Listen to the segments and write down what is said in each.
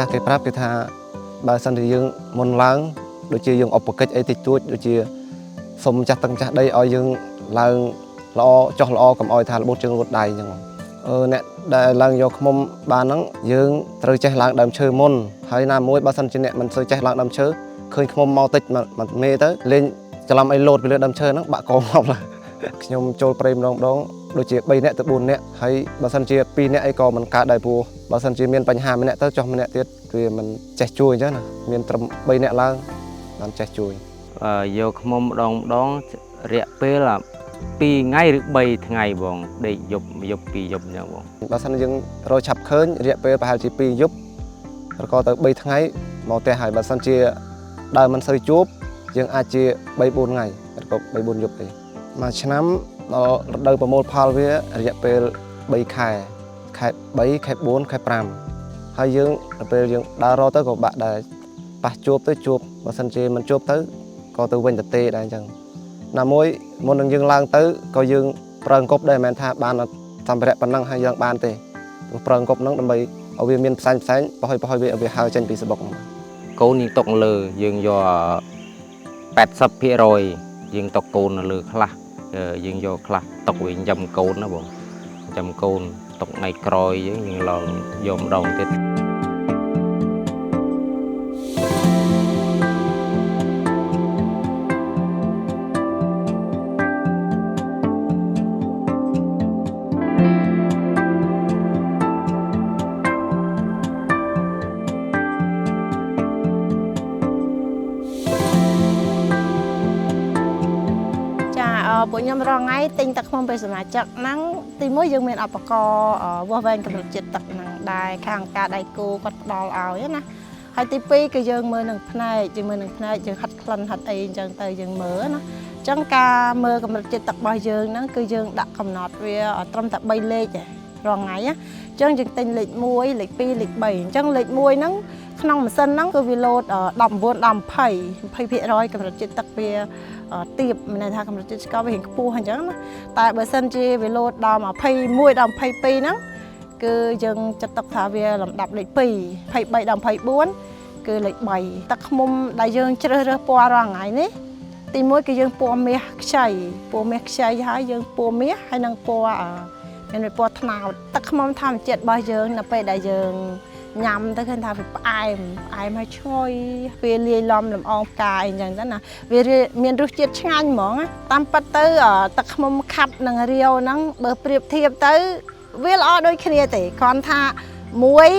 ចាស់គេប្រាប់គេថាបើសិនជាយើងមុនឡើងដូចជាយើងឧបកិច្ចអីតិចតួចដូចជាសុំចាស់ទឹងចាស់ដីឲ្យយើងឡើងល្អចុះល្អកុំឲ្យថារបូតជើងរត់ដៃអញ្ចឹងអ្នកដែលឡើងយកឃ្មុំបានហ្នឹងយើងត្រូវចេះឡើងដើមឈើមុនហើយណាមួយបើសិនជាអ្នកមិនសូវចេះឡើងដើមឈើឃើញឃ្មុំមកតិចមកមេទៅលេងច្រឡំអីលោតពីលើដើមឈើហ្នឹងបាក់កងមកខ្ញុំចូលព្រៃម្ដងដូចជា3នាក់ទៅ4នាក់ហើយបើសិនជា2នាក់អីក៏មិនកើតដែរព្រោះបើសិនជាមានបញ្ហាម្នាក់ទៅចុះម្នាក់ទៀតវាមិនចេះជួយអញ្ចឹងណាមានត្រឹម3នាក់ឡើងបានចេះជួយយកឃ្មុំម្ដងរយៈពេល2ថ្ងៃឬ3ថ្ងៃបងដេកយប់2យប់អញ្ចឹងបងបើសិនយើងរកឆាប់ឃើញរយៈពេលប្រហែលជា2យប់ឬក៏ទៅ3ថ្ងៃមកផ្ទះហើយបើសិនជាដើរមិនសូវជួបយើងអាចជា3 4ថ្ងៃឬក៏3 4យប់ទេមួយឆ្នាំដល់រដូវប្រមូលផលវារយៈពេល3ខែខែ3ខែ4ខែ5ហើយយើងដល់ពេលយើងដើររកទៅក៏បាក់ដែរប៉ះជួបទៅជួបបើសិនជាមិនជួបទៅក៏ទៅវិញទៅទេដែរអញ្ចឹងណាមួយមុននឹងយើងឡើងទៅក៏យើងប្រើអង្គប់ដែរមិនមែនថាបានសម្ភារៈប៉ុណ្ណឹងហើយយើងបានទេប្រើអង្គប់ហ្នឹងដើម្បីឲ្យវាមានផ្សែងប្រហុយវាហើរចេញពីស្បុកកូនយើងຕົកលើយើងយក80%យើងຕົកកូននៅលើខ្លះយើងយកខ្លះຕົកវិញចាំកូនណាបងចាំកូនຕົកថ្ងៃក្រោយយើងឡើងយកម្ដងទៀតពួកខ្ញុំរងថ្ងៃទិញទឹកឃ្មុំពីសមាជិកហ្នឹងទីមួយយើងមានឧបករណ៍វាស់វែងកម្រិតជាតិទឹកហ្នឹងដែរខាងការដៃគូគាត់ផ្ដល់ឲ្យណាហើយទី2គឺយើងមើលនឹងភ្នែកយើងហិតក្លិនហិតអីអញ្ចឹងទៅយើងមើលណាអញ្ចឹងការមើលកម្រិតជាតិទឹករបស់យើងហ្នឹងគឺយើងដាក់កំណត់វាត្រឹមតែ3លេខទេរងថ្ងៃណាអញ្ចឹងយើងទិញលេខ1លេខ2លេខ3អញ្ចឹងលេខ1ហ្នឹងក្នុងម៉ាស៊ីនហ្នឹងគឺវាលោត19 10 20% កម្រិតជាតិទឹកវាទៀបមានន័យថាកម្រិតជាតិស្ករវារៀងខ្ពស់អញ្ចឹងណាតែបើសិនជាវាលោតដល់21ដល់22ហ្នឹងគឺយើងចាត់ទុកថាវាលំដាប់លេខ2 23ដល់24គឺលេខ3ទឹកឃ្មុំដែលយើងជ្រើសរើសពណ៌រាល់ថ្ងៃនេះទី1គឺយើងពណ៌មាសខ្ចីហើយយើងពណ៌មាសហើយនឹងពណ៌មានពណ៌ត្នោតទឹកឃ្មុំធម្មជាតិរបស់យើងនៅពេលដែលយើងញ៉ាំទៅឃើញថាវាផ្អែមហើយឈ្ងុយវាលាយឡំលំអងផ្កាអីចឹងទៅណាវាមានរសជាតិឆ្ងាញ់ហ្មងតាមពិតទៅទឹកឃ្មុំខាប់នឹងរាវហ្នឹងបើប្រៀបធៀបទៅវាល្អដូចគ្នាទេគ្រាន់ថាមួយ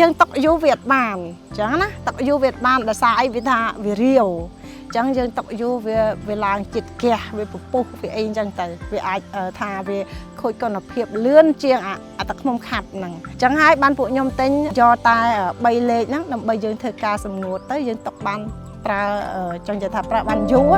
យើងຕົកយូរវាអត់បានអញ្ចឹងណាຕົកយូរវាអត់បានដោយសារអីវាថាវារាវអញ្ចឹងយើងຕົកយូរវាឡើងជាតិហ្គាសវាពពុះវាអីអញ្ចឹងទៅវាអាចថាវាខូចគុណភាពលឿនជាងអាទឹកឃ្មុំខាប់ហ្នឹងអញ្ចឹងហើយបានពួកខ្ញុំទិញយកតែ3លេខហ្នឹងដើម្បីយើងធ្វើការសម្ងួតទៅយើងຕົកបានប្រើចង់និយាយថាប្រើបានយូរ